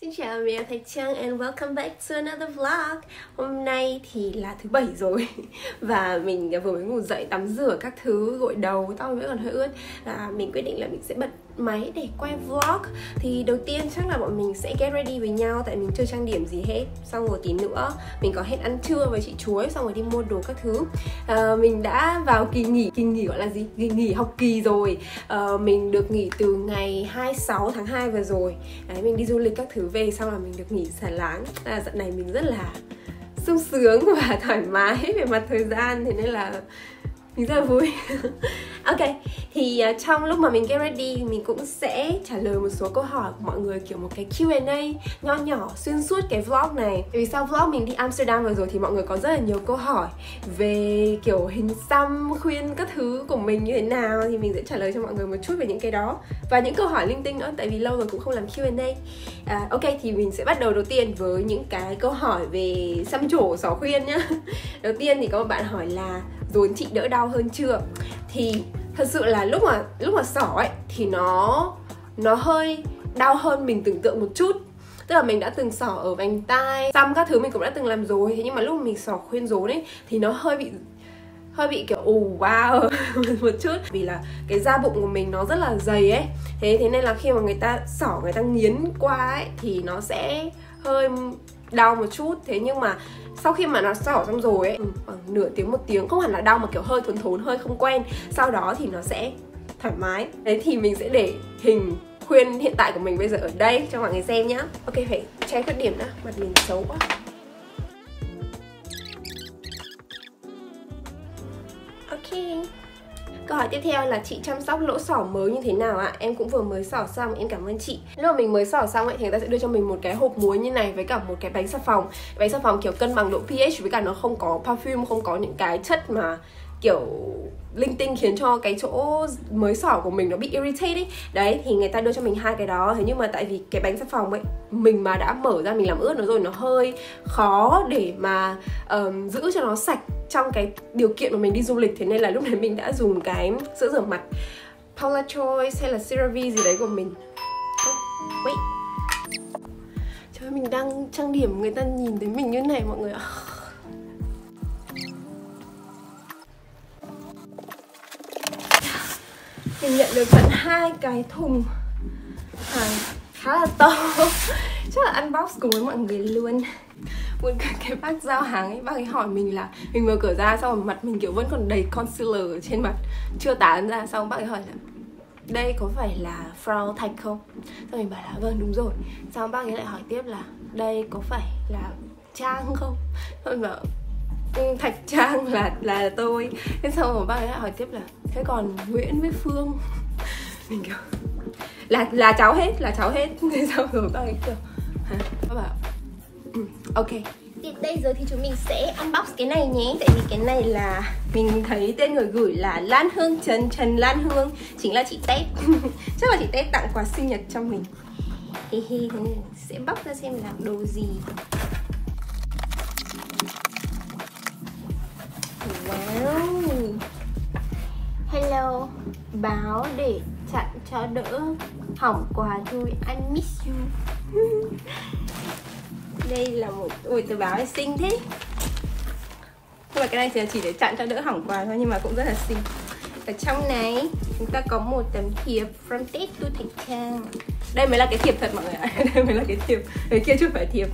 Xin chào, mình là Thạch Trang and welcome back to another vlog. Hôm nay thì là thứ Bảy rồi và mình vừa mới ngủ dậy, tắm rửa các thứ, gội đầu, tóc vẫn còn hơi ướt. Mình quyết định là mình sẽ bật máy để quay vlog. Thì đầu tiên chắc là bọn mình sẽ get ready với nhau, tại mình chưa trang điểm gì hết. Xong rồi tí nữa mình có hẹn ăn trưa với chị Chuối, xong rồi đi mua đồ các thứ. Mình đã vào kỳ nghỉ gọi là gì? Kỳ nghỉ học kỳ rồi. Mình được nghỉ từ ngày 26 tháng 2 vừa rồi. Đấy, mình đi du lịch các thứ về, xong là mình được nghỉ xả láng. Dạo này mình rất là sung sướng và thoải mái về mặt thời gian, thế nên là mình rất là vui. Ok, thì trong lúc mà mình get ready, mình cũng sẽ trả lời một số câu hỏi của mọi người, kiểu một cái Q&A nho nhỏ xuyên suốt cái vlog này. Vì sau vlog mình đi Amsterdam vừa rồi thì mọi người có rất là nhiều câu hỏi về kiểu hình xăm, khuyên các thứ của mình như thế nào, thì mình sẽ trả lời cho mọi người một chút về những cái đó và những câu hỏi linh tinh nữa, tại vì lâu rồi cũng không làm Q&A. Ok, thì mình sẽ bắt đầu đầu tiên với những cái câu hỏi về xăm trổ xỏ khuyên nhá. Đầu tiên thì có một bạn hỏi là rốn chị đỡ đau hơn chưa? Thì thật sự là lúc mà xỏ ấy thì nó hơi đau hơn mình tưởng tượng một chút. Tức là mình đã từng xỏ ở vành tai, xăm các thứ mình cũng đã từng làm rồi. Thế nhưng mà lúc mà mình xỏ khuyên rốn ấy thì nó hơi bị kiểu wow một chút. Vì là cái da bụng của mình nó rất là dày ấy. Thế nên là khi mà người ta xỏ, người ta nghiến qua ấy thì nó sẽ hơi đau một chút. Thế nhưng mà sau khi mà nó xỏ xong rồi ấy, khoảng nửa tiếng, 1 tiếng, không hẳn là đau mà kiểu hơi thốn, hơi không quen. Sau đó thì nó sẽ thoải mái. Đấy, thì mình sẽ để hình khuyên hiện tại của mình bây giờ ở đây cho mọi người xem nhá. Ok, phải che khuyết điểm đã, mặt mình xấu quá. Ok, câu hỏi tiếp theo là chị chăm sóc lỗ xỏ mới như thế nào ạ? Em cũng vừa mới xỏ xong, em cảm ơn chị. Lúc mà mình mới xỏ xong ấy thì người ta sẽ đưa cho mình một cái hộp muối như này với cả một cái bánh xà phòng. Bánh xà phòng kiểu cân bằng độ pH, với cả nó không có perfume, không có những cái chất mà kiểu linh tinh khiến cho cái chỗ mới xỏ của mình nó bị irritate ấy. Đấy, thì người ta đưa cho mình 2 cái đó. Thế nhưng mà tại vì cái bánh xà phòng ấy, mình mà đã mở ra mình làm ướt nó rồi, nó hơi khó để mà giữ cho nó sạch trong cái điều kiện mà mình đi du lịch. Thế nên là lúc đấy mình đã dùng cái sữa rửa mặt Paula Choice hay là CeraVe gì đấy của mình. Wait, trời ơi, mình đang trang điểm, người ta nhìn thấy mình như này mọi người ạ. Mình nhận được tận 2 cái thùng hàng khá là to. Chắc là unbox cùng với mọi người luôn. Một cái bác giao hàng ấy, bác ấy hỏi mình là mình vừa cửa ra, xong rồi mặt mình kiểu vẫn còn đầy concealer ở trên mặt, chưa tán ra. Xong bác ấy hỏi là đây có phải là Frau Thạch không? Xong mình bảo là vâng, đúng rồi. Xong bác ấy lại hỏi tiếp là đây có phải là Trang không? Xong mình bảo Thạch Trang là tôi. Thế xong rồi bác ấy lại hỏi tiếp là thế còn Nguyễn với Phương? Mình kiểu là cháu hết, là cháu hết. Thế xong rồi bác ấy kiểu hả? Bác bảo ok. Thì bây giờ thì chúng mình sẽ unbox cái này nhé. Tại vì cái này là mình thấy tên người gửi là Lan Hương, Trần Lan Hương, chính là chị Tết. Chắc là chị Tết tặng quà sinh nhật cho mình. Thế mình sẽ bóc ra xem là đồ gì. Wow, hello, báo để chặn cho đỡ hỏng quà thôi, I miss you. Đây là một, ui tờ báo này xinh thế. Nhưng mà cái này thì chỉ để chặn cho đỡ hỏng quà thôi, nhưng mà cũng rất là xinh. Ở trong này chúng ta có một tấm thiệp from Tết to Thạch Trang. Đây mới là cái thiệp thật mọi người ạ. Đây mới là cái thiệp, cái kia chứ phải thiệp.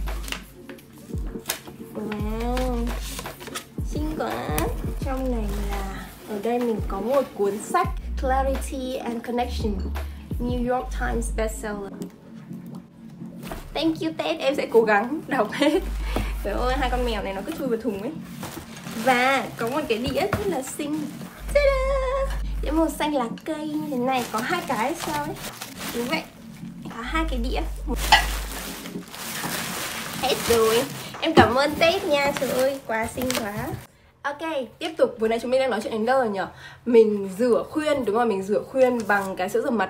Wow, xinh quá. Trong này là, ở đây mình có một cuốn sách Clarity and Connection, New York Times bestseller. Thank you Tết, em sẽ cố gắng đọc hết. Trời ơi, 2 con mèo này nó cứ chui vào thùng ấy. Và có một cái đĩa rất là xinh. Ta-da! Đĩa màu xanh lá cây như thế này, có 2 cái sao ấy. Đúng vậy, có 2 cái đĩa. Hết rồi. Em cảm ơn Tết nha, trời ơi, quà xinh quá. Ok, tiếp tục, vừa nãy chúng mình đang nói chuyện đến đâu rồi nhỉ? Mình rửa khuyên, đúng rồi, mình rửa khuyên bằng cái sữa rửa mặt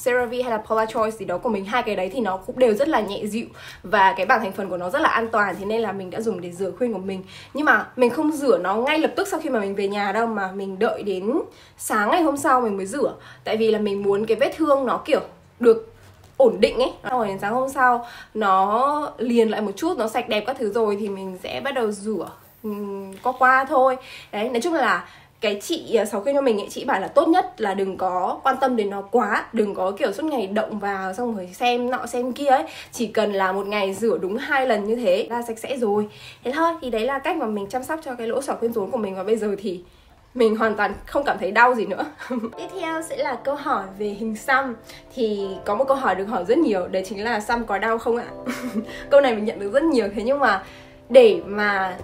CeraVe hay là Paula Choice gì đó của mình. 2 cái đấy thì nó cũng đều rất là nhẹ dịu và cái bảng thành phần của nó rất là an toàn. Thế nên là mình đã dùng để rửa khuyên của mình. Nhưng mà mình không rửa nó ngay lập tức sau khi mà mình về nhà đâu, mà mình đợi đến sáng ngày hôm sau mình mới rửa. Tại vì là mình muốn cái vết thương nó kiểu được ổn định ấy. Xong rồi đến sáng hôm sau nó liền lại một chút, nó sạch đẹp các thứ rồi thì mình sẽ bắt đầu rửa qua thôi. Đấy, nói chung là cái chị Sáu khuyên cho mình ấy, chị bảo là tốt nhất là đừng có quan tâm đến nó quá, đừng có kiểu suốt ngày động vào xong rồi xem nọ xem kia ấy. Chỉ cần là một ngày rửa đúng 2 lần như thế là sạch sẽ rồi. Thế thôi, thì đấy là cách mà mình chăm sóc cho cái lỗ sỏ khuyên rốn của mình. Và bây giờ thì mình hoàn toàn không cảm thấy đau gì nữa. Tiếp theo sẽ là câu hỏi về hình xăm. Thì có một câu hỏi được hỏi rất nhiều, đấy chính là xăm có đau không ạ? Câu này mình nhận được rất nhiều. Thế nhưng mà để mà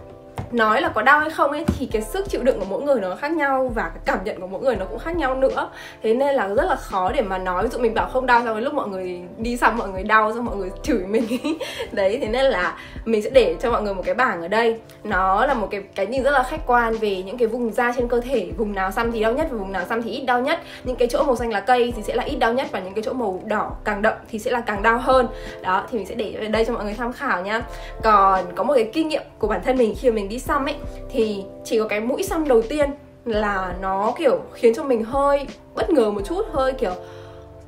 nói là có đau hay không ấy thì cái sức chịu đựng của mỗi người nó khác nhau, và cái cảm nhận của mỗi người nó cũng khác nhau nữa. Thế nên là rất là khó để mà nói. Ví dụ mình bảo không đau, xong rồi lúc mọi người đi xăm mọi người đau, xong mọi người chửi mình ấy. Đấy, thế nên là mình sẽ để cho mọi người một cái bảng ở đây. Nó là một cái nhìn rất là khách quan về những cái vùng da trên cơ thể, vùng nào xăm thì đau nhất và vùng nào xăm thì ít đau nhất. Những cái chỗ màu xanh lá cây thì sẽ là ít đau nhất, và những cái chỗ màu đỏ càng đậm thì sẽ là càng đau hơn. Đó, thì mình sẽ để ở đây cho mọi người tham khảo nhá. Còn có một cái kinh nghiệm của bản thân mình khi mà mình đi xăm ấy, thì chỉ có cái mũi xăm đầu tiên là nó kiểu khiến cho mình hơi bất ngờ một chút, hơi kiểu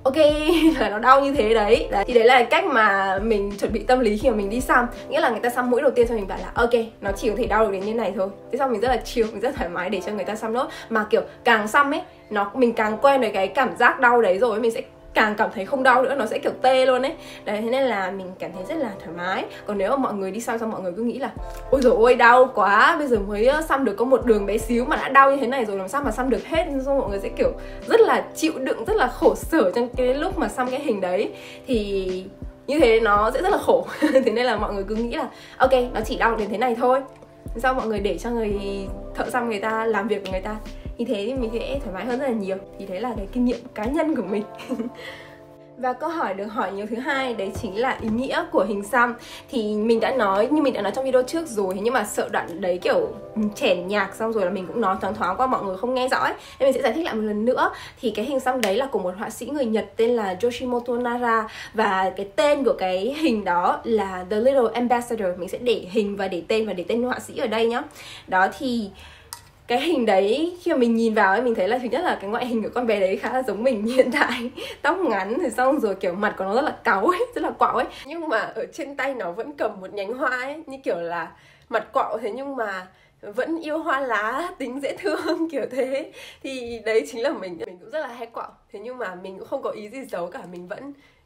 ok là nó đau như thế đấy. Thì đấy là cách mà mình chuẩn bị tâm lý khi mà mình đi xăm. Nghĩa là người ta xăm mũi đầu tiên cho mình bảo là ok, nó chỉ có thể đau được đến như này thôi. Thế xong mình rất là chill, mình rất thoải mái để cho người ta xăm nốt. Mà kiểu càng xăm ấy, mình càng quen với cái cảm giác đau đấy rồi, mình sẽ càng cảm thấy không đau nữa, nó sẽ kiểu tê luôn ấy. Đấy, thế nên là mình cảm thấy rất là thoải mái. Còn nếu mà mọi người đi xăm xong mọi người cứ nghĩ là ôi dồi ôi đau quá, bây giờ mới xăm được có một đường bé xíu mà đã đau như thế này rồi, làm sao mà xăm được hết. Xong mọi người sẽ kiểu rất là chịu đựng, rất là khổ sở trong cái lúc mà xăm cái hình đấy. Thì như thế nó sẽ rất là khổ. Thế nên là mọi người cứ nghĩ là ok, nó chỉ đau đến thế này thôi. Sao mọi người để cho người thợ xăm người ta làm việc của người ta. Như thế thì mình sẽ thoải mái hơn rất là nhiều. Thì đấy là cái kinh nghiệm cá nhân của mình. Và câu hỏi được hỏi nhiều thứ hai đấy chính là ý nghĩa của hình xăm. Thì mình đã nói trong video trước rồi, nhưng mà sợ đoạn đấy kiểu chèn nhạc xong rồi là mình cũng nói thoáng thoáng qua, mọi người không nghe rõ ấy. Nên mình sẽ giải thích lại một lần nữa. Thì cái hình xăm đấy là của một họa sĩ người Nhật tên là Yoshimoto Nara. Và cái tên của cái hình đó là The Little Ambassador. Mình sẽ để hình và để tên họa sĩ ở đây nhá. Đó, thì cái hình đấy khi mà mình nhìn vào ấy, mình thấy là thứ nhất là cái ngoại hình của con bé đấy khá là giống mình hiện tại. Tóc ngắn thì xong rồi kiểu mặt của nó rất là cáu ấy, rất là quạo ấy. Nhưng mà ở trên tay nó vẫn cầm một nhánh hoa ấy, như kiểu là mặt quạo thế nhưng mà vẫn yêu hoa lá, tính dễ thương kiểu thế. Thì đấy chính là mình cũng rất là hay quạo. Thế nhưng mà mình cũng không có ý gì giấu cả, mình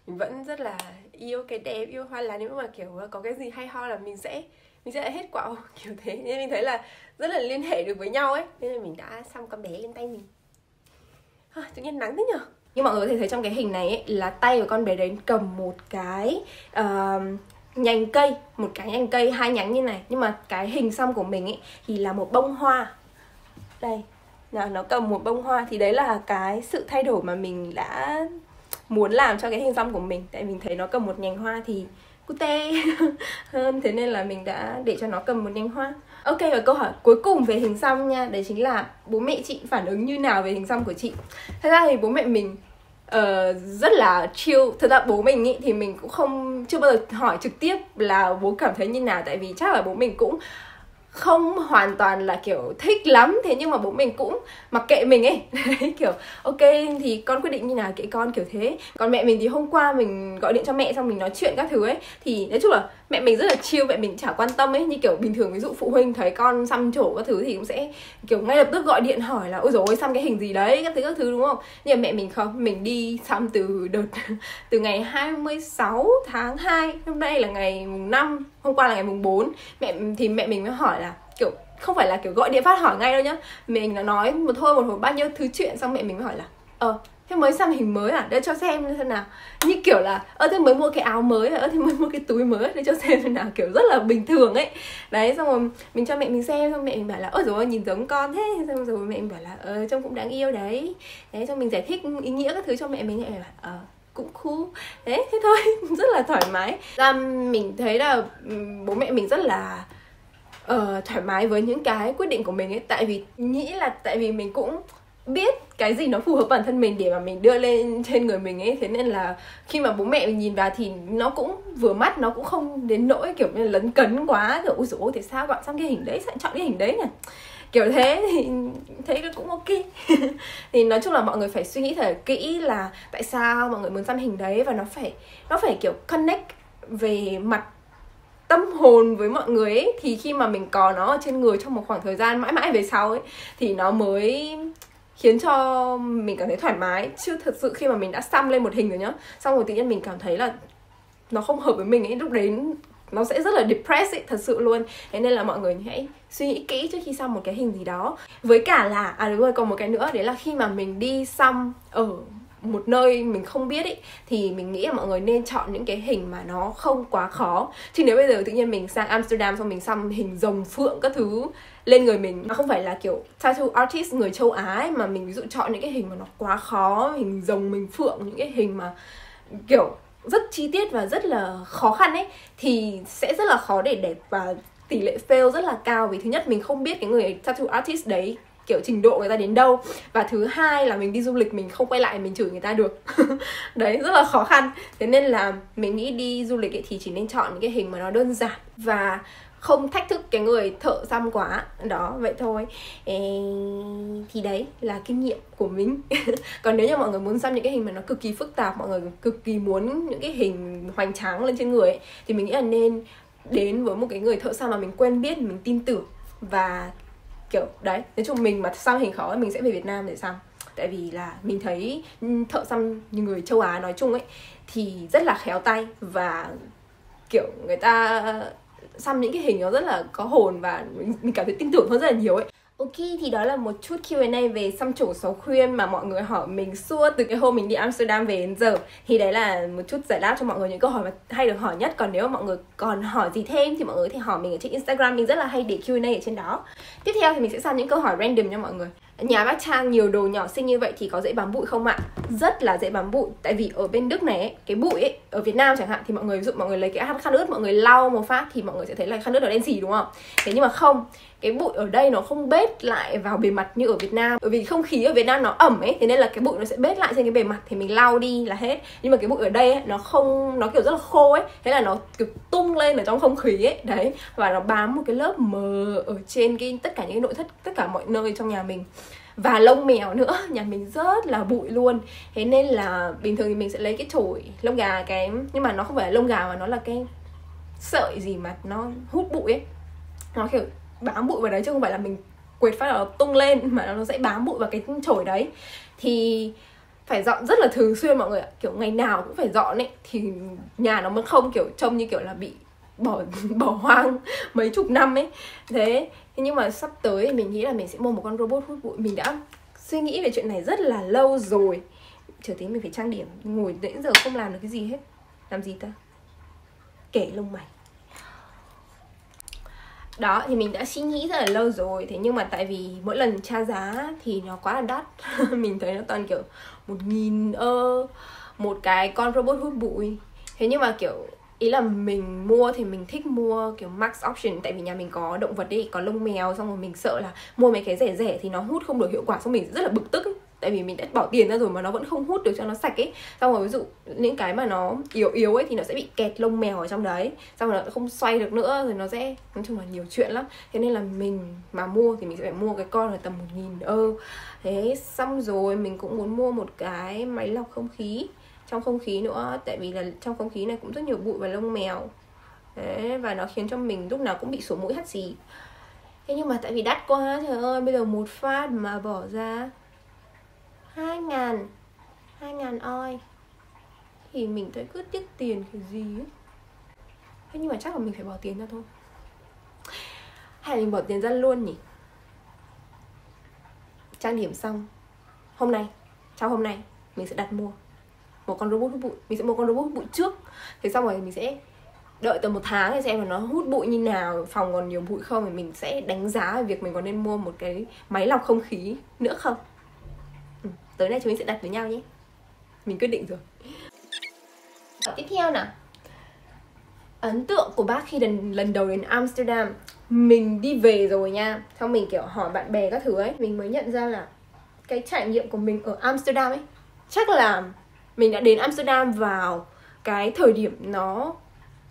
vẫn rất là yêu cái đẹp, yêu hoa lá. Nếu mà kiểu có cái gì hay ho là mình sẽ lại hết quạo kiểu thế. Nên mình thấy là rất là liên hệ được với nhau ấy. Nên là mình đã xăm con bé lên tay mình. Tự nhiên nắng thế nhở. Nhưng mọi người có thể thấy trong cái hình này ấy, là tay của con bé đấy cầm một cái nhành cây, 2 nhánh như này. Nhưng mà cái hình xăm của mình ấy thì là một bông hoa. Đây, nó cầm một bông hoa. Thì đấy là cái sự thay đổi mà mình đã muốn làm cho cái hình xăm của mình. Tại mình thấy nó cầm một nhành hoa thì cute hơn, thế nên là mình đã để cho nó cầm một nhánh hoa. Ok, và câu hỏi cuối cùng về hình xăm nha, đấy chính là bố mẹ chị phản ứng như nào về hình xăm của chị. Thật ra thì bố mẹ mình rất là chill. Thật ra bố mình ý, thì mình cũng chưa bao giờ hỏi trực tiếp là bố cảm thấy như nào. Tại vì chắc là bố mình cũng không hoàn toàn là kiểu thích lắm. Thế nhưng mà bố mình cũng mặc kệ mình ấy. Đấy, kiểu ok thì con quyết định như nào kệ con, kiểu thế. Còn mẹ mình thì hôm qua mình gọi điện cho mẹ xong mình nói chuyện các thứ ấy, thì nói chung là mẹ mình rất là chill, mẹ mình chả quan tâm ấy. Như kiểu bình thường ví dụ phụ huynh thấy con xăm trổ các thứ thì cũng sẽ kiểu ngay lập tức gọi điện hỏi là ôi dồi ôi xăm cái hình gì đấy các thứ đúng không. Nhưng mà mẹ mình không, mình đi xăm từ ngày 26 tháng 2, hôm nay là ngày mùng 5, hôm qua là ngày mùng 4. Mẹ mình mới hỏi là kiểu không phải là kiểu gọi điện phát hỏi ngay đâu nhá. Mình là nói một hồi bao nhiêu thứ chuyện, xong mẹ mình mới hỏi là thế mới xăm hình mới à, để cho xem nào. Như kiểu là thế mới mua cái áo mới à, thế mới mua cái túi mới để cho xem nào, kiểu rất là bình thường ấy. Đấy, xong rồi mình cho mẹ mình xem, xong mẹ mình bảo là ôi dồi ôi nhìn giống con thế. Xong rồi mẹ mình bảo là trông cũng đáng yêu đấy. Đấy, xong mình giải thích ý nghĩa các thứ cho mẹ mình bảo cũng cool. Đấy, thế thôi. Rất là thoải mái. Ra mình thấy là bố mẹ mình rất là thoải mái với những cái quyết định của mình ấy. Tại vì mình cũng biết cái gì nó phù hợp bản thân mình để mà mình đưa lên trên người mình ấy. Thế nên là khi mà bố mẹ mình nhìn vào thì nó cũng vừa mắt, nó cũng không đến nỗi kiểu như lấn cấn quá, kiểu ôi dồi ôi thế sao bạn xăm cái hình đấy, sao chọn cái hình đấy nhỉ. kiểu thế thì thấy cũng ok. Thì nói chung là mọi người phải suy nghĩ thật kỹ là tại sao mọi người muốn xăm hình đấy, và nó phải kiểu connect về mặt tâm hồn với mọi người ấy. Thì khi mà mình có nó ở trên người trong một khoảng thời gian mãi mãi về sau ấy thì nó mới khiến cho mình cảm thấy thoải mái. Chứ thật sự khi mà mình đã xăm lên một hình rồi nhá, xong rồi tự nhiên mình cảm thấy là nó không hợp với mình ấy, lúc đấy nó sẽ rất là depressed ấy, thật sự luôn. Thế nên là mọi người hãy suy nghĩ kỹ trước khi xăm một cái hình gì đó. Với cả là, đúng rồi, còn một cái nữa, đấy là khi mà mình đi xăm ở một nơi mình không biết ý, thì mình nghĩ là mọi người nên chọn những cái hình mà nó không quá khó. Chứ nếu bây giờ tự nhiên mình sang Amsterdam xong mình xăm hình rồng phượng các thứ lên người mình, nó không phải là kiểu tattoo artist người châu Á ấy, mà mình ví dụ chọn những cái hình mà nó quá khó, hình rồng, mình phượng, những cái hình mà kiểu rất chi tiết và rất là khó khăn ấy, thì sẽ rất là khó để đẹp và tỷ lệ fail rất là cao. Vì thứ nhất mình không biết cái người tattoo artist đấy kiểu trình độ người ta đến đâu, và thứ hai là mình đi du lịch mình không quay lại mình chửi người ta được. Đấy, rất là khó khăn. Thế nên là mình nghĩ đi du lịch ấy thì chỉ nên chọn những cái hình mà nó đơn giản và không thách thức cái người thợ xăm quá. Đó, vậy thôi. Thì đấy là kinh nghiệm của mình. Còn nếu như mọi người muốn xăm những cái hình mà nó cực kỳ phức tạp, mọi người cực kỳ muốn những cái hình hoành tráng lên trên người ấy, thì mình nghĩ là nên đến với một cái người thợ xăm mà mình quen biết, mình tin tưởng. Và kiểu đấy, nói chung mình mà xăm hình khó mình sẽ về Việt Nam để xăm. Tại vì là mình thấy thợ xăm như người châu Á nói chung ấy thì rất là khéo tay, và kiểu người ta xăm những cái hình nó rất là có hồn, và mình cảm thấy tin tưởng hơn rất là nhiều ấy. Ok, thì đó là một chút Q&A về xăm trổ 6 khuyên mà mọi người hỏi mình suốt từ cái hôm mình đi Amsterdam về đến giờ. Thì đấy là một chút giải đáp cho mọi người những câu hỏi mà hay được hỏi nhất. Còn nếu mà mọi người còn hỏi gì thêm thì mọi người có thể hỏi mình ở trên Instagram, mình rất là hay để Q&A ở trên đó. Tiếp theo thì mình sẽ xăm những câu hỏi random cho mọi người. Nhà bác Trang nhiều đồ nhỏ xinh như vậy thì có dễ bám bụi không ạ? Rất là dễ bám bụi. Tại vì ở bên Đức này ấy, cái bụi ấy, ở Việt Nam chẳng hạn thì mọi người ví dụ mọi người lấy cái khăn ướt, mọi người lau một phát thì mọi người sẽ thấy là khăn ướt nó đen xì đúng không? Thế nhưng mà không, cái bụi ở đây nó không bết lại vào bề mặt như ở Việt Nam. Bởi vì không khí ở Việt Nam nó ẩm ấy, thế nên là cái bụi nó sẽ bết lại trên cái bề mặt, thì mình lau đi là hết. Nhưng mà cái bụi ở đây ấy, nó không, nó kiểu rất là khô ấy, thế là nó kiểu tung lên ở trong không khí ấy. Đấy, và nó bám một cái lớp mờ ở trên tất cả những cái nội thất, tất cả mọi nơi trong nhà mình. Và lông mèo nữa, nhà mình rất là bụi luôn. Thế nên là bình thường thì mình sẽ lấy cái chổi lông gà, nhưng mà nó không phải là lông gà mà nó là cái sợi gì mà nó hút bụi ấy, nó kiểu bám bụi vào đấy, chứ không phải là mình quệt phát là nó tung lên, mà nó sẽ bám bụi vào cái chổi đấy. Thì phải dọn rất là thường xuyên mọi người ạ, kiểu ngày nào cũng phải dọn ấy, thì nhà nó mới không kiểu trông như kiểu là bị bỏ hoang mấy chục năm ấy. Thế nhưng mà sắp tới mình nghĩ là mình sẽ mua một con robot hút bụi. Mình đã suy nghĩ về chuyện này rất là lâu rồi. Chờ tí mình phải trang điểm, ngồi đến giờ không làm được cái gì hết. Làm gì ta? Kể lông mày. Đó, thì mình đã suy nghĩ rất là lâu rồi. Thế nhưng mà tại vì mỗi lần tra giá thì nó quá là đắt. Mình thấy nó toàn kiểu 1.000 ơ một cái con robot hút bụi. Thế nhưng mà kiểu ý là mình mua thì mình thích mua kiểu max option. Tại vì nhà mình có động vật ấy, có lông mèo. Xong rồi mình sợ là mua mấy cái rẻ rẻ thì nó hút không được hiệu quả. Xong mình rất là bực tức ấy. Tại vì mình đã bỏ tiền ra rồi mà nó vẫn không hút được cho nó sạch ấy. Xong rồi ví dụ những cái mà nó yếu ấy thì nó sẽ bị kẹt lông mèo ở trong đấy. Xong rồi nó không xoay được nữa, rồi nó sẽ, nói chung là nhiều chuyện lắm. Thế nên là mình mà mua thì mình sẽ phải mua cái con là tầm 1.000 ơ. Thế xong rồi mình cũng muốn mua một cái máy lọc không khí trong không khí nữa. Tại vì là trong không khí này cũng rất nhiều bụi và lông mèo. Đấy, và nó khiến cho mình lúc nào cũng bị sổ mũi hắt xì. Thế nhưng mà tại vì đắt quá, trời ơi, bây giờ một phát mà bỏ ra 2.000 oi thì mình thấy cứ tiếc tiền cái gì ấy. Thế nhưng mà chắc là mình phải bỏ tiền ra thôi. Hay là mình bỏ tiền ra luôn nhỉ? Trang điểm xong trong hôm nay mình sẽ đặt mua một con robot hút bụi. Mình sẽ mua con robot hút bụi trước. Thế xong rồi mình sẽ đợi tầm 1 tháng để xem là nó hút bụi như nào, phòng còn nhiều bụi không, thì mình sẽ đánh giá về việc mình có nên mua một cái máy lọc không khí nữa không. Tới nay chúng mình sẽ đặt với nhau nhé. Mình quyết định rồi. Tiếp theo nào. Ấn tượng của bác khi lần đầu đến Amsterdam. Mình đi về rồi nha, xong mình kiểu hỏi bạn bè các thứ ấy, mình mới nhận ra là cái trải nghiệm của mình ở Amsterdam ấy, chắc là mình đã đến Amsterdam vào cái thời điểm nó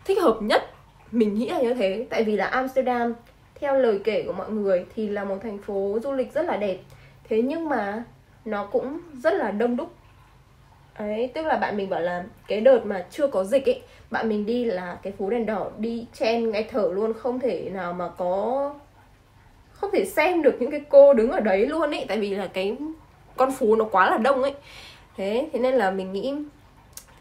thích hợp nhất. Mình nghĩ là như thế. Tại vì là Amsterdam theo lời kể của mọi người thì là một thành phố du lịch rất là đẹp. Thế nhưng mà nó cũng rất là đông đúc. Đấy, tức là bạn mình bảo là cái đợt mà chưa có dịch ấy, bạn mình đi là cái phố đèn đỏ đi chen ngay thở luôn, không thể nào mà không thể xem được những cái cô đứng ở đấy luôn ấy, tại vì là cái con phố nó quá là đông ấy. Thế nên là mình nghĩ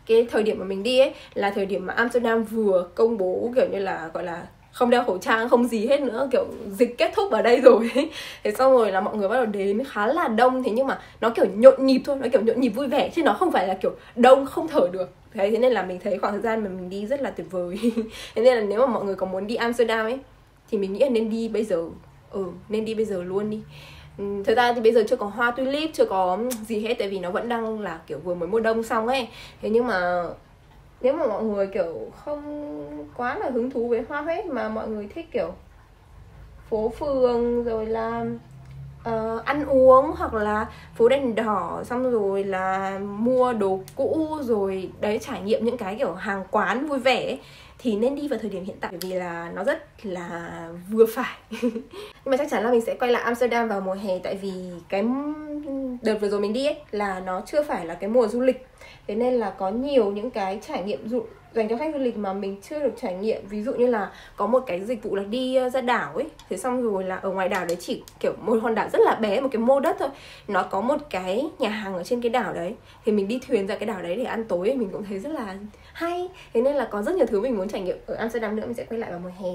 cái thời điểm mà mình đi ấy là thời điểm mà Amsterdam vừa công bố kiểu như là gọi là không đeo khẩu trang, không gì hết nữa, kiểu dịch kết thúc ở đây rồi ấy. Thế xong rồi là mọi người bắt đầu đến khá là đông. Thế nhưng mà nó kiểu nhộn nhịp thôi, nó kiểu nhộn nhịp vui vẻ, chứ nó không phải là kiểu đông không thở được. Thế nên là mình thấy khoảng thời gian mà mình đi rất là tuyệt vời. Thế nên là nếu mà mọi người có muốn đi Amsterdam ấy thì mình nghĩ là nên đi bây giờ. Nên đi bây giờ luôn đi. Thực ra thì bây giờ chưa có hoa tulip, chưa có gì hết, tại vì nó vẫn đang là kiểu vừa mới mùa đông xong ấy. Thế nhưng mà nếu mà mọi người kiểu không quá là hứng thú với hoa hết, mà mọi người thích kiểu phố phường rồi là ăn uống, hoặc là phố đèn đỏ, xong rồi là mua đồ cũ, rồi đấy trải nghiệm những cái kiểu hàng quán vui vẻ ấy, thì nên đi vào thời điểm hiện tại, vì là nó rất là vừa phải. Nhưng mà chắc chắn là mình sẽ quay lại Amsterdam vào mùa hè, tại vì cái đợt vừa rồi mình đi ấy là nó chưa phải là cái mùa du lịch. Thế nên là có nhiều những cái trải nghiệm dành cho khách du lịch mà mình chưa được trải nghiệm. Ví dụ như là có một cái dịch vụ là đi ra đảo ấy. Thế xong rồi là ở ngoài đảo đấy chỉ kiểu một hòn đảo rất là bé, một cái mô đất thôi. Nó có một cái nhà hàng ở trên cái đảo đấy. Thì mình đi thuyền ra cái đảo đấy để ăn tối ấy, mình cũng thấy rất là hay. Thế nên là có rất nhiều thứ mình muốn trải nghiệm ở Amsterdam nữa. Mình sẽ quay lại vào mùa hè.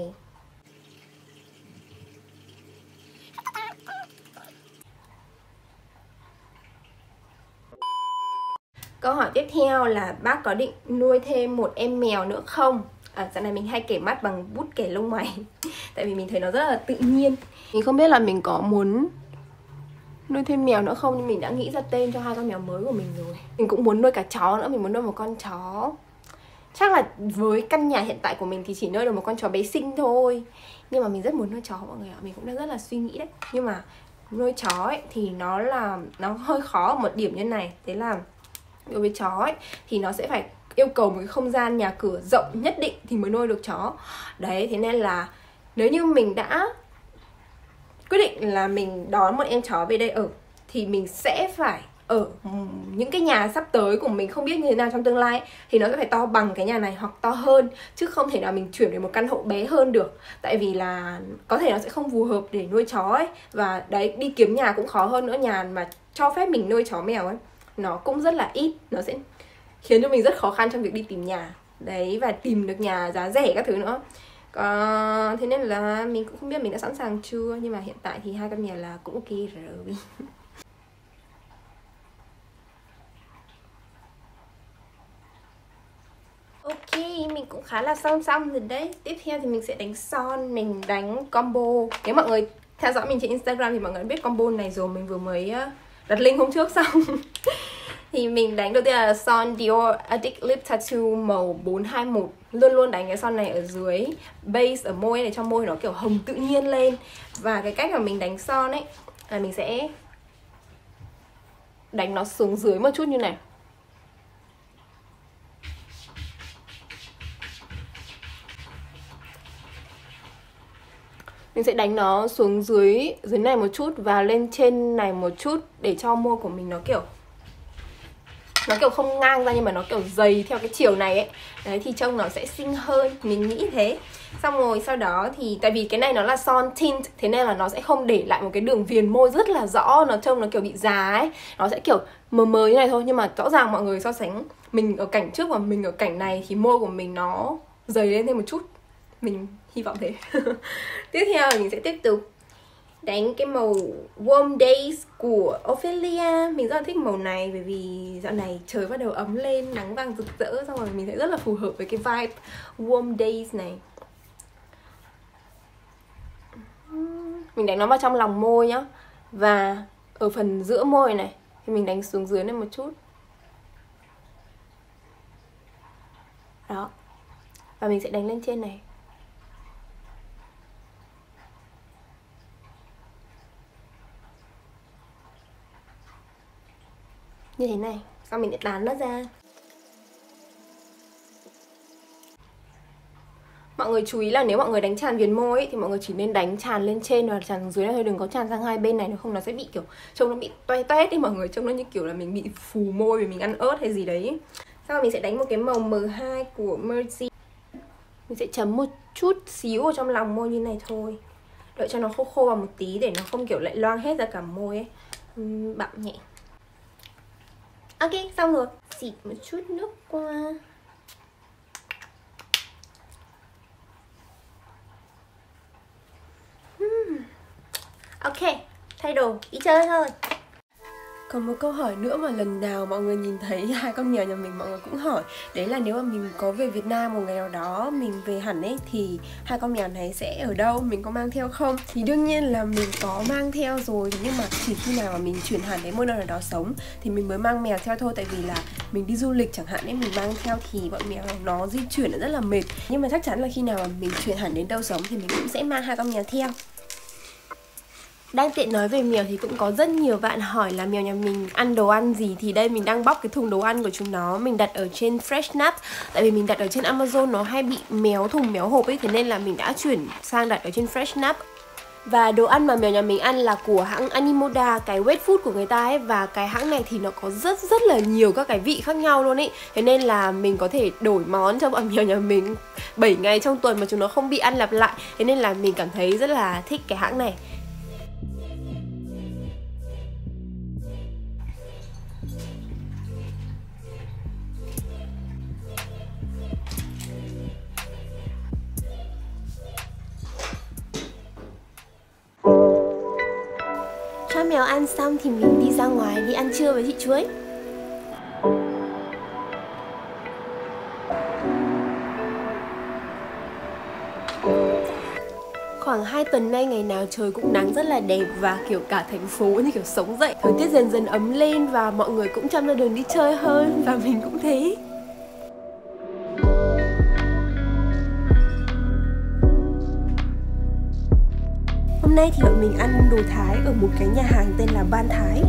Câu hỏi tiếp theo là bác có định nuôi thêm một em mèo nữa không? Dạo này mình hay kể mắt bằng bút kẻ lông mày. Tại vì mình thấy nó rất là tự nhiên. Mình không biết là mình có muốn nuôi thêm mèo nữa không, nhưng mình đã nghĩ ra tên cho 2 con mèo mới của mình rồi. Mình cũng muốn nuôi cả chó nữa, mình muốn nuôi một con chó. Chắc là với căn nhà hiện tại của mình thì chỉ nuôi được một con chó bé xinh thôi. Nhưng mà mình rất muốn nuôi chó mọi người ạ. Mình cũng đang rất là suy nghĩ đấy. Nhưng mà nuôi chó ấy thì nó hơi khó ở một điểm như này. Thế là đối với chó ấy thì nó sẽ phải yêu cầu một cái không gian nhà cửa rộng nhất định thì mới nuôi được chó. Đấy, thế nên là nếu như mình đã quyết định là mình đón một em chó về đây ở, thì mình sẽ phải ở những cái nhà sắp tới của mình không biết như thế nào trong tương lai ấy, thì nó sẽ phải to bằng cái nhà này hoặc to hơn, chứ không thể nào mình chuyển đến một căn hộ bé hơn được. Tại vì là có thể nó sẽ không phù hợp để nuôi chó ấy. Và đấy, đi kiếm nhà cũng khó hơn nữa. Nhà mà cho phép mình nuôi chó mèo ấy nó cũng rất là ít, nó sẽ khiến cho mình rất khó khăn trong việc đi tìm nhà. Đấy, và tìm được nhà giá rẻ các thứ nữa. Thế nên là mình cũng không biết mình đã sẵn sàng chưa. Nhưng mà hiện tại thì 2 con mèo là cũng ok rồi. Ok, mình cũng khá là xong rồi đấy. Tiếp theo thì mình sẽ đánh son, mình đánh combo. Nếu mọi người theo dõi mình trên Instagram thì mọi người biết combo này rồi. Mình vừa mới đặt link hôm trước xong. Thì mình đánh đầu tiên là son Dior Addict Lip Tattoo màu 421. Luôn luôn đánh cái son này ở dưới base ở môi này, cho môi nó kiểu hồng tự nhiên lên. Và cái cách mà mình đánh son ấy là mình sẽ đánh nó xuống dưới một chút như này. Mình sẽ đánh nó xuống dưới này một chút và lên trên này một chút, để cho môi của mình nó kiểu không ngang ra, nhưng mà nó kiểu dày theo cái chiều này ấy. Đấy, thì trông nó sẽ xinh hơn, mình nghĩ thế. Xong rồi sau đó thì tại vì cái này nó là son tint, thế nên là nó sẽ không để lại một cái đường viền môi rất là rõ. Nó trông nó kiểu bị già ấy. Nó sẽ kiểu mờ mờ như này thôi. Nhưng mà rõ ràng mọi người so sánh mình ở cảnh trước và mình ở cảnh này thì môi của mình nó dày lên thêm một chút. Mình hy vọng thế. Tiếp theo mình sẽ tiếp tục đánh cái màu Warm Days của Ophelia. Mình rất là thích màu này bởi vì dạo này trời bắt đầu ấm lên, nắng vàng rực rỡ. Xong rồi mình thấy rất là phù hợp với cái vibe Warm Days này. Mình đánh nó vào trong lòng môi nhá. Và ở phần giữa môi này thì mình đánh xuống dưới này một chút. Đó. Và mình sẽ đánh lên trên này. Như thế này. Xong mình sẽ tán nó ra. Mọi người chú ý là nếu mọi người đánh tràn viền môi ấy, thì mọi người chỉ nên đánh tràn lên trên và tràn dưới này thôi, đừng có tràn sang hai bên này, nếu không nó sẽ bị kiểu trông nó bị toe toét đi mọi người, trông nó như kiểu là mình bị phù môi vì mình ăn ớt hay gì đấy. Sau đó mình sẽ đánh một cái màu M2 của Mercy. Mình sẽ chấm một chút xíu ở trong lòng môi như này thôi, đợi cho nó khô khô vào một tí để nó không kiểu lại loang hết ra cả môi ấy. Bặm nhẹ. Ok, xong rồi. Xịt một chút nước qua. Ok, thay đồ, đi chơi thôi. Còn một câu hỏi nữa mà lần nào mọi người nhìn thấy hai con mèo nhà mình mọi người cũng hỏi. Đấy là nếu mà mình có về Việt Nam một ngày nào đó, mình về hẳn ấy, thì hai con mèo này sẽ ở đâu, mình có mang theo không? Thì đương nhiên là mình có mang theo rồi, nhưng mà chỉ khi nào mà mình chuyển hẳn đến một nơi nào đó sống thì mình mới mang mèo theo thôi. Tại vì là mình đi du lịch chẳng hạn ấy, mình mang theo thì bọn mèo nó di chuyển rất là mệt. Nhưng mà chắc chắn là khi nào mà mình chuyển hẳn đến đâu sống thì mình cũng sẽ mang hai con mèo theo. Đang tiện nói về mèo thì cũng có rất nhiều bạn hỏi là mèo nhà mình ăn đồ ăn gì. Thì đây mình đang bóc cái thùng đồ ăn của chúng nó. Mình đặt ở trên Freshnap. Tại vì mình đặt ở trên Amazon nó hay bị méo thùng méo hộp ấy. Thế nên là mình đã chuyển sang đặt ở trên Freshnap. Và đồ ăn mà mèo nhà mình ăn là của hãng Animoda, cái wet food của người ta ấy. Và cái hãng này thì nó có rất là nhiều các cái vị khác nhau luôn ấy. Thế nên là mình có thể đổi món cho bọn mèo nhà mình 7 ngày trong tuần mà chúng nó không bị ăn lặp lại. Thế nên là mình cảm thấy rất là thích cái hãng này. Cho mèo ăn xong thì mình đi ra ngoài đi ăn trưa với chị Chuối. Khoảng 2 tuần nay ngày nào trời cũng nắng rất là đẹp và kiểu cả thành phố như kiểu sống dậy. Thời tiết dần dần ấm lên và mọi người cũng chăm ra đường đi chơi hơn và mình cũng thế. Hôm nay thì bọn mình ăn đồ Thái ở một cái nhà hàng tên là Ban Thái.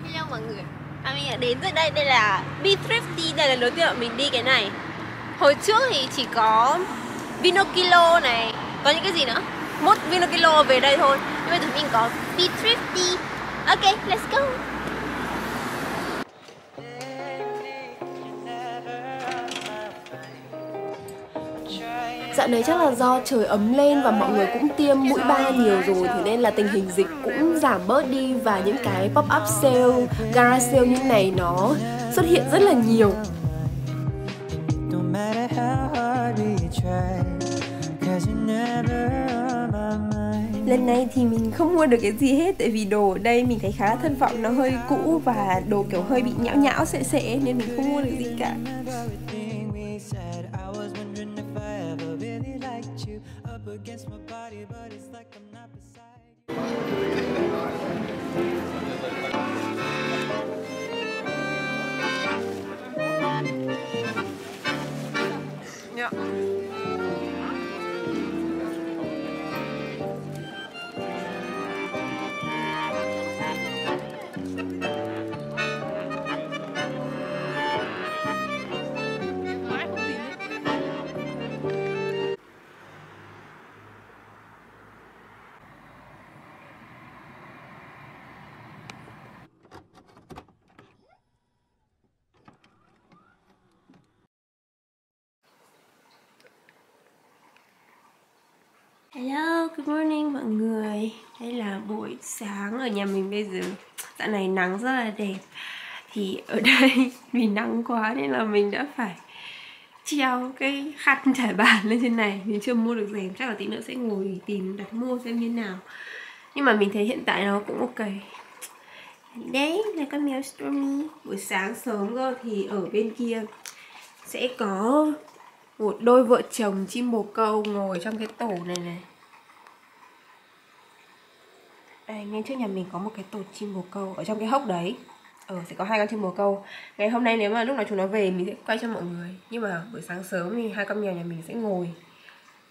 Hello mọi người, mình đã đến rồi đây, đây là Be Thrifty, đây là lần đầu tiên bọn mình đi cái này. Hồi trước thì chỉ có Vinokilo này, có những cái gì nữa? Mốt Vinokilo về đây thôi. Nhưng bây giờ mình có Be Thrifty. Ok, let's go. Dạo này chắc là do trời ấm lên và mọi người cũng tiêm mũi 3 nhiều rồi, thế nên là tình hình dịch cũng giảm bớt đi và những cái pop-up sale, garage sale như này nó xuất hiện rất là nhiều. Lần này thì mình không mua được cái gì hết, tại vì đồ ở đây mình thấy khá là thất vọng, nó hơi cũ và đồ kiểu hơi bị nhão nhão sệ sệ nên mình không mua được gì cả. Hello, good morning mọi người. Đây là buổi sáng ở nhà mình bây giờ. Dạo này nắng rất là đẹp. Thì ở đây vì nắng quá nên là mình đã phải treo cái khăn trải bàn lên trên này. Mình chưa mua được rèm, chắc là tí nữa sẽ ngồi tìm đặt mua xem như nào. Nhưng mà mình thấy hiện tại nó cũng ok. Đấy là con mèo Stormy. Buổi sáng sớm cơ thì ở bên kia sẽ có một đôi vợ chồng chim bồ câu ngồi trong cái tổ này này. Đây, ngay trước nhà mình có một cái tổ chim bồ câu ở trong cái hốc đấy. Sẽ có hai con chim bồ câu. Ngày hôm nay nếu mà lúc nào chúng nó về mình sẽ quay cho mọi người. Nhưng mà buổi sáng sớm thì hai con mèo nhà mình sẽ ngồi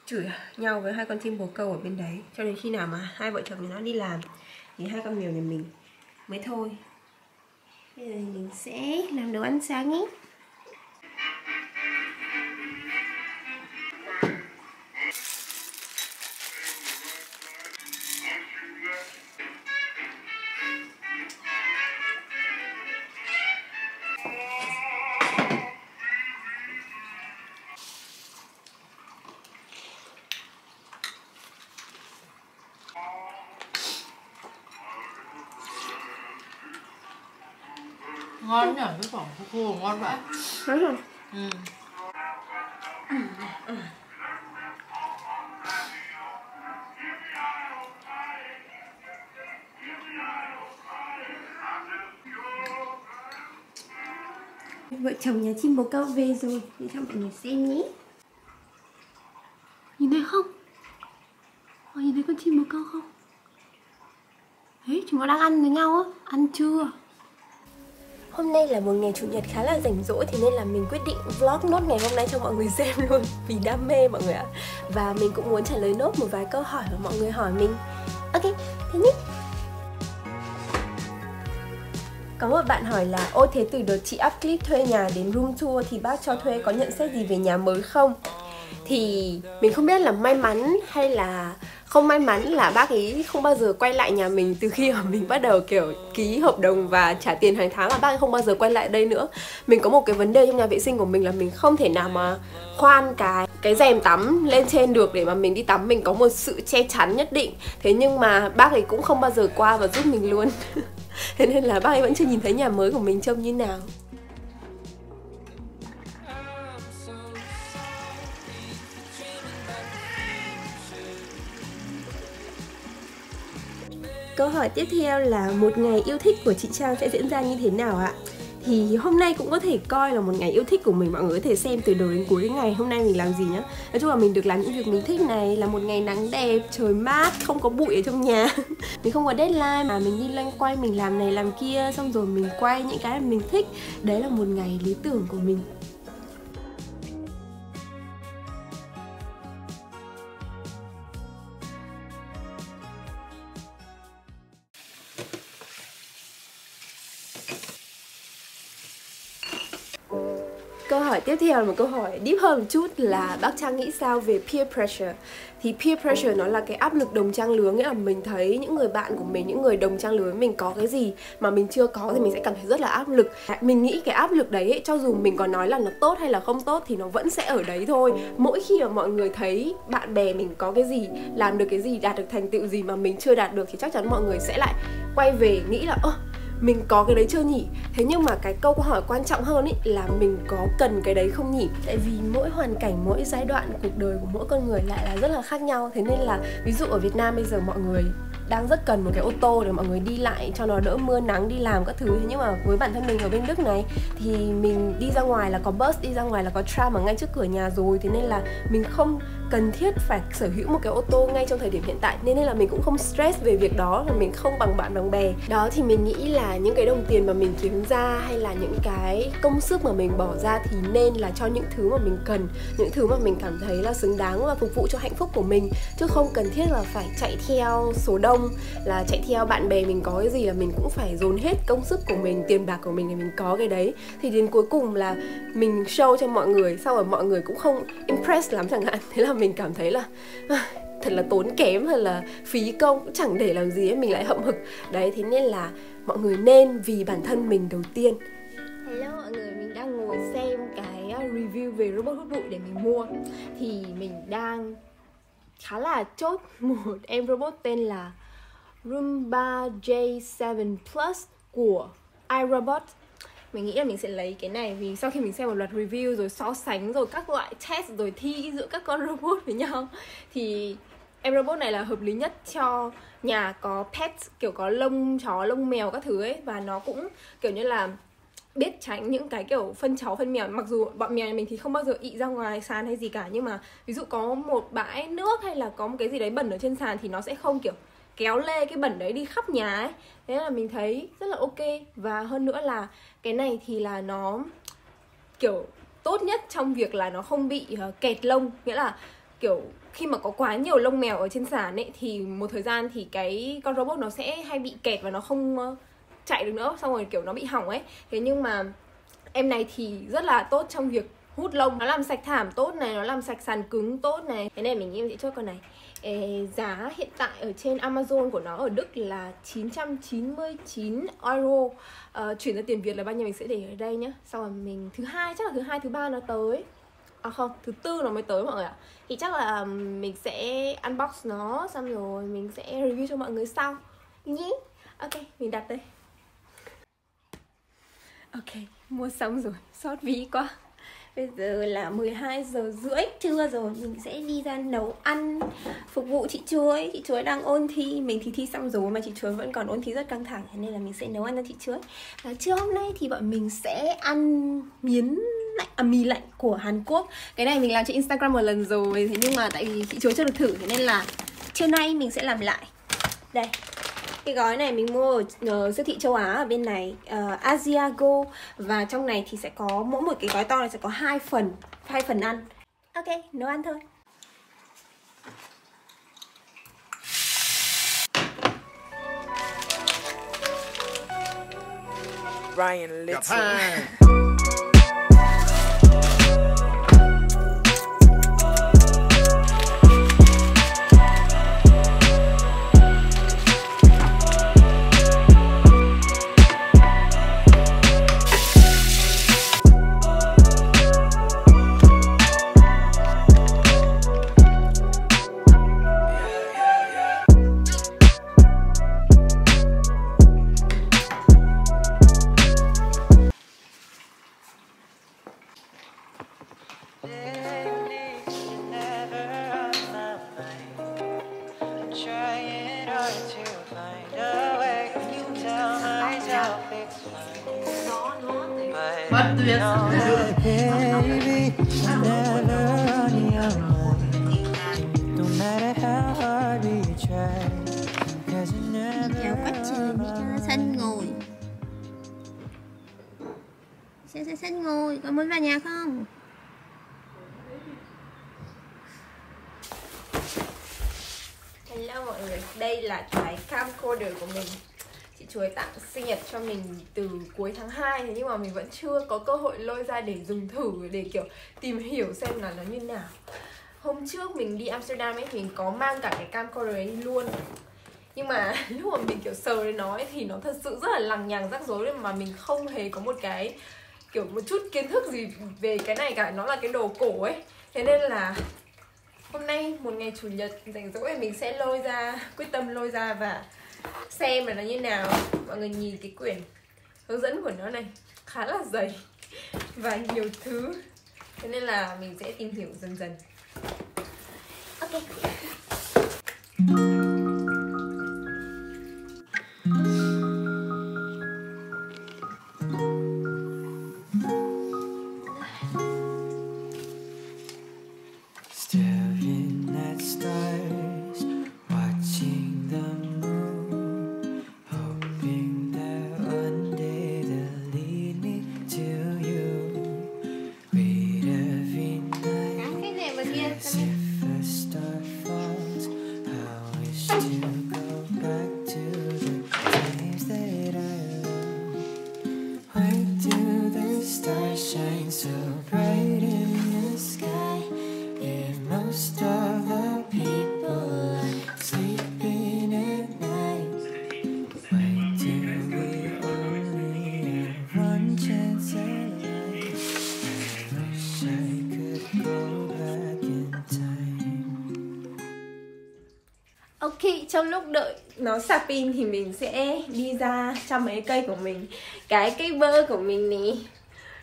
chửi nhau với hai con chim bồ câu ở bên đấy cho đến khi nào mà hai vợ chồng nó đi làm. thì hai con mèo nhà mình mới thôi. Bây giờ mình sẽ làm đồ ăn sáng nhé. Ngon nhỉ, cái phở khô ngon vậy. Đúng rồi. Vợ chồng nhà chim bồ câu về rồi, để cho mọi người xem nhé. Nhìn thấy không? Nhìn thấy con chim bồ câu không? Đấy, chúng nó đang ăn với nhau á. Ăn chưa? Hôm nay là một ngày chủ nhật khá là rảnh rỗi, thì nên là mình quyết định vlog nốt ngày hôm nay cho mọi người xem luôn, vì đam mê mọi người ạ. Và mình cũng muốn trả lời nốt một vài câu hỏi mà mọi người hỏi mình. Ok, thế nhé. Có một bạn hỏi là: ôi thế từ đợt chị up clip thuê nhà đến room tour thì bác cho thuê có nhận xét gì về nhà mới không? Thì mình không biết là may mắn hay là không may mắn là bác ấy không bao giờ quay lại nhà mình từ khi mà mình bắt đầu kiểu ký hợp đồng và trả tiền hàng tháng, là bác ấy không bao giờ quay lại đây nữa. Mình có một cái vấn đề trong nhà vệ sinh của mình là mình không thể nào mà khoan cái rèm tắm lên trên được để mà mình đi tắm, mình có một sự che chắn nhất định. Thế nhưng mà bác ấy cũng không bao giờ qua và giúp mình luôn. Thế nên là bác ấy vẫn chưa nhìn thấy nhà mới của mình trông như nào. Câu hỏi tiếp theo là: một ngày yêu thích của chị Trang sẽ diễn ra như thế nào ạ? Thì hôm nay cũng có thể coi là một ngày yêu thích của mình, mọi người có thể xem từ đầu đến cuối ngày hôm nay mình làm gì nhá. Nói chung là mình được làm những việc mình thích này, là một ngày nắng đẹp, trời mát, không có bụi ở trong nhà. Mình không có deadline mà mình đi loanh quanh, mình làm này làm kia, xong rồi mình quay những cái mà mình thích. Đấy là một ngày lý tưởng của mình. Câu hỏi tiếp theo là một câu hỏi deep hơn một chút, là bác Trang nghĩ sao về peer pressure? Thì peer pressure nó là cái áp lực đồng trang lứa, nghĩa là mình thấy những người bạn của mình, những người đồng trang lứa với mình có cái gì mà mình chưa có thì mình sẽ cảm thấy rất là áp lực. Mình nghĩ cái áp lực đấy ấy, cho dù mình có nói là nó tốt hay là không tốt thì nó vẫn sẽ ở đấy thôi. Mỗi khi mà mọi người thấy bạn bè mình có cái gì, làm được cái gì, đạt được thành tựu gì mà mình chưa đạt được thì chắc chắn mọi người sẽ lại quay về nghĩ là mình có cái đấy chưa nhỉ? Thế nhưng mà cái câu hỏi quan trọng hơn ý là mình có cần cái đấy không nhỉ? Tại vì mỗi hoàn cảnh, mỗi giai đoạn cuộc đời của mỗi con người lại là rất là khác nhau. Thế nên là ví dụ ở Việt Nam bây giờ mọi người đang rất cần một cái ô tô để mọi người đi lại cho nó đỡ mưa nắng, đi làm các thứ. Thế nhưng mà với bản thân mình ở bên Đức này thì mình đi ra ngoài là có bus, đi ra ngoài là có tram ở ngay trước cửa nhà rồi. Thế nên là mình không cần thiết phải sở hữu một cái ô tô ngay trong thời điểm hiện tại, nên là mình cũng không stress về việc đó, là mình không bằng bạn bằng bè. Đó thì mình nghĩ là những cái đồng tiền mà mình kiếm ra hay là những cái công sức mà mình bỏ ra thì nên là cho những thứ mà mình cần, những thứ mà mình cảm thấy là xứng đáng và phục vụ cho hạnh phúc của mình, chứ không cần thiết là phải chạy theo số đông, là chạy theo bạn bè mình có cái gì là mình cũng phải dồn hết công sức của mình, tiền bạc của mình để mình có cái đấy. Thì đến cuối cùng là mình show cho mọi người, sau rồi mọi người cũng không impress lắm chẳng hạn. Thế là mình cảm thấy là thật là tốn kém, thật là phí công, cũng chẳng để làm gì ấy, mình lại hậm hực. Đấy, thế nên là mọi người nên vì bản thân mình đầu tiên. Hello mọi người, mình đang ngồi xem cái review về robot hút bụi để mình mua. Thì mình đang khá là chốt một em robot tên là Roomba J7 Plus của iRobot. Mình nghĩ là mình sẽ lấy cái này vì sau khi mình xem một loạt review rồi so sánh rồi các loại test rồi thi giữa các con robot với nhau thì em robot này là hợp lý nhất cho nhà có pet, kiểu có lông chó, lông mèo các thứ ấy. Và nó cũng kiểu như là biết tránh những cái kiểu phân chó phân mèo. Mặc dù bọn mèo nhà mình thì không bao giờ ị ra ngoài sàn hay gì cả, nhưng mà ví dụ có một bãi nước hay là có một cái gì đấy bẩn ở trên sàn thì nó sẽ không kiểu kéo lê cái bẩn đấy đi khắp nhà ấy. Thế là mình thấy rất là ok. Và hơn nữa là cái này thì là nó kiểu tốt nhất trong việc là nó không bị kẹt lông. Nghĩa là kiểu khi mà có quá nhiều lông mèo ở trên sàn ấy thì một thời gian thì cái con robot nó sẽ hay bị kẹt và nó không chạy được nữa, xong rồi kiểu nó bị hỏng ấy. Thế nhưng mà em này thì rất là tốt trong việc hút lông, nó làm sạch thảm tốt này, nó làm sạch sàn cứng tốt này. Thế này mình nghĩ em sẽ chốt con này. Giá hiện tại ở trên Amazon của nó ở Đức là 999 euro. Chuyển ra tiền Việt là bao nhiêu mình sẽ để ở đây nhá. Sau rồi mình thứ hai, chắc là thứ hai thứ ba nó tới. À không, thứ tư nó mới tới mọi người ạ. Thì chắc là mình sẽ unbox nó, xong rồi mình sẽ review cho mọi người sau nhé. Ok, mình đặt đây. Ok, mua xong rồi, sót ví quá. Bây giờ là 12 giờ rưỡi trưa rồi, mình sẽ đi ra nấu ăn phục vụ chị Chuối. Chị Chuối đang ôn thi, mình thì thi xong rồi mà chị Chuối vẫn còn ôn thi rất căng thẳng, nên là mình sẽ nấu ăn cho chị Chuối. Và trưa hôm nay thì bọn mình sẽ ăn mì lạnh của Hàn Quốc. Cái này mình làm trên Instagram một lần rồi, thế nhưng mà tại vì chị Chuối chưa được thử, thế nên là trưa nay mình sẽ làm lại. Đây, cái gói này mình mua ở siêu thị châu Á ở bên này, Asiago. Và trong này thì sẽ có, mỗi một cái gói to này sẽ có 2 phần ăn. Ok, nấu ăn thôi. Ryan Little. Bất tuyệt. Chào quá trời, cho Xanh ngồi. Xanh ngồi, có muốn vào nhà không? Hello mọi người, đây là cái camcorder của mình. Chị Chuối tặng sinh nhật cho mình từ cuối tháng 2, thế nhưng mà mình vẫn chưa có cơ hội lôi ra để dùng thử, để kiểu tìm hiểu xem là nó như nào. Hôm trước mình đi Amsterdam ấy, mình có mang cả cái camcorder ấy luôn. Nhưng mà lúc mà mình kiểu sờ đến nó ấy, thì nó thật sự rất là lằng nhằng rắc rối, mà mình không hề có một cái kiểu một chút kiến thức gì về cái này cả. Nó là cái đồ cổ ấy. Thế nên là hôm nay một ngày chủ nhật rảnh rỗi mình sẽ lôi ra, quyết tâm lôi ra và xem là nó như nào. Mọi người nhìn cái quyển hướng dẫn của nó này, khá là dày và nhiều thứ, thế nên là mình sẽ tìm hiểu dần dần. Ok. Ok, trong lúc đợi nó sạc pin thì mình sẽ đi ra chăm mấy cây của mình. Cái cây bơ của mình này,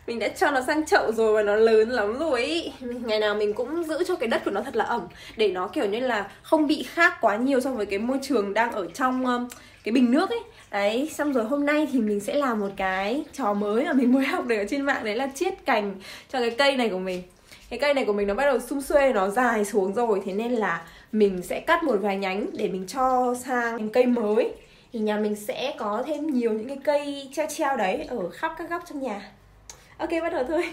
mình đã cho nó sang chậu rồi và nó lớn lắm rồi ý. Ngày nào mình cũng giữ cho cái đất của nó thật là ẩm, để nó kiểu như là không bị khác quá nhiều so với cái môi trường đang ở trong cái bình nước ấy. Đấy, xong rồi hôm nay thì mình sẽ làm một cái trò mới mà mình mới học được ở trên mạng. Đấy là chiết cành cho cái cây này của mình. Cái cây này của mình nó bắt đầu sum xuê, nó dài xuống rồi, thế nên là mình sẽ cắt một vài nhánh để mình cho sang cây mới. Thì nhà mình sẽ có thêm nhiều những cái cây treo treo đấy ở khắp các góc trong nhà. Ok, bắt đầu thôi.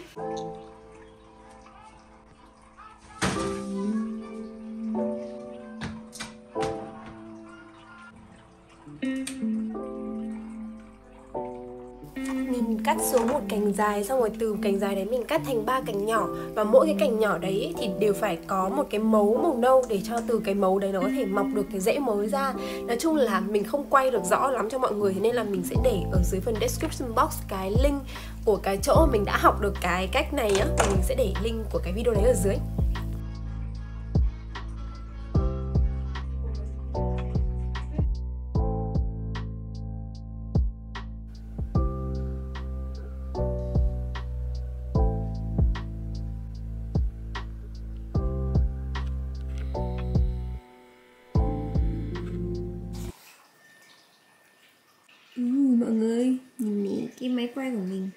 mình cắt xuống một cành dài, xong rồi từ cành dài đấy mình cắt thành 3 cành nhỏ. Và mỗi cái cành nhỏ đấy thì đều phải có một cái mấu màu nâu, để cho từ cái mấu đấy nó có thể mọc được cái rễ mới ra. Nói chung là mình không quay được rõ lắm cho mọi người, thế nên là mình sẽ để ở dưới phần description box cái link của cái chỗ mình đã học được cái cách này á. Mình sẽ để link của cái video đấy ở dưới. Mọi người nhìn nè, cái máy quay của mình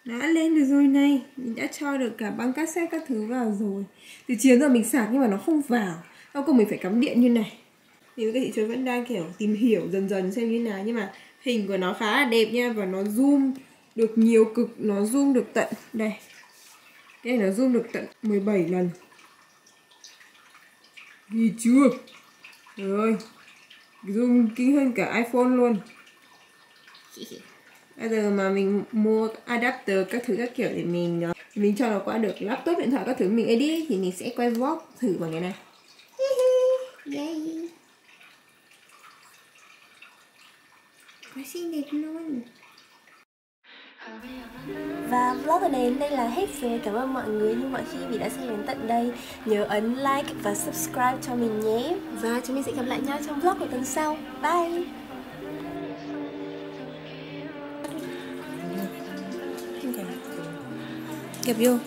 đã lên được rồi này. Mình đã cho được cả băng cassette các thứ vào rồi. Từ chiều giờ mình sạc nhưng mà nó không vào. Sau cùng mình phải cắm điện như này. Thì các thị trường vẫn đang kiểu tìm hiểu dần dần xem như nào. Nhưng mà hình của nó khá là đẹp nha. Và nó zoom được nhiều cực. Nó zoom được tận đây. Cái này nó zoom được tận 17 lần. Ghi chưa? Rồi, zoom kinh hơn cả iPhone luôn. Bây giờ mà mình mua adapter các thứ các kiểu để mình cho nó qua được laptop, điện thoại các thứ mình edit thì mình sẽ quay vlog thử bằng cái này. Yay. Quá xinh đẹp luôn. Và vlog ở đến đây là hết rồi. Cảm ơn mọi người như mọi khi vì đã xem đến tận đây. Nhớ ấn like và subscribe cho mình nhé. Và chúng mình sẽ gặp lại nhau trong vlog của tuần sau. Bye. Gặp vô.